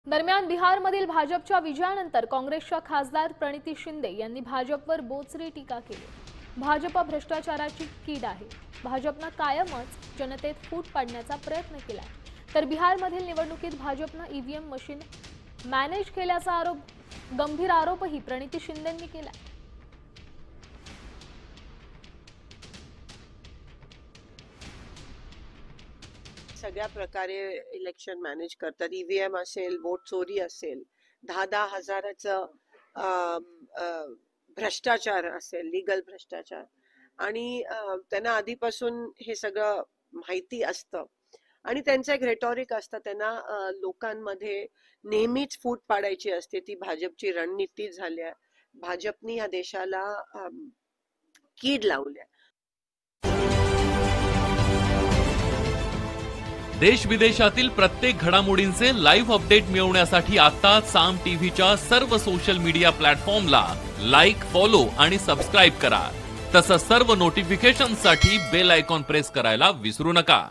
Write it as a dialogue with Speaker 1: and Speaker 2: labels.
Speaker 1: दरम्यान बिहारमधील भाजपच्या विजयानंतर काँग्रेसच्या खासदार प्रणिती शिंदे यांनी भाजपवर बोचरी टीका केली। भाजप भ्रष्टाचाराची कीड आहे। भाजपने कायमच जनतेत फूट पाडण्याचा प्रयत्न केला। तर बिहारमधील निवडणुकीत भाजपने ईव्हीएम मशीन मॅनेज केल्याचा गंभीर आरोपही प्रणिती शिंदेंनी केला।
Speaker 2: सगळ्या प्रकारे इलेक्शन मॅनेज करतात। ईव्हीएम असेल, वोट चोरी असेल, 10-10 हजाराचं भ्रष्टाचार असेल, लीगल भ्रष्टाचार, आणि त्यांना आधीपासून हे सगळं माहिती असतं आणि त्यांचं एक रेटॉरिक असतं। त्यांना लोकांमध्ये नेहमीच फूट पाडायची असते। ती भाजपची रणनीती झाली आहे। भाजपनी या देशाला कीड लावली आहे।
Speaker 3: देश विदेशातील प्रत्येक घडामोडींचे लाईव्ह अपडेट मिळवण्यासाठी आता साम टीव्हीच्या सर्व सोशल मीडिया प्लॅटफॉर्मला लाईक, फॉलो आणि सबस्क्राईब करा। तसंच सर्व नोटिफिकेशनसाठी बेल आयकॉन प्रेस करायला विसरू नका।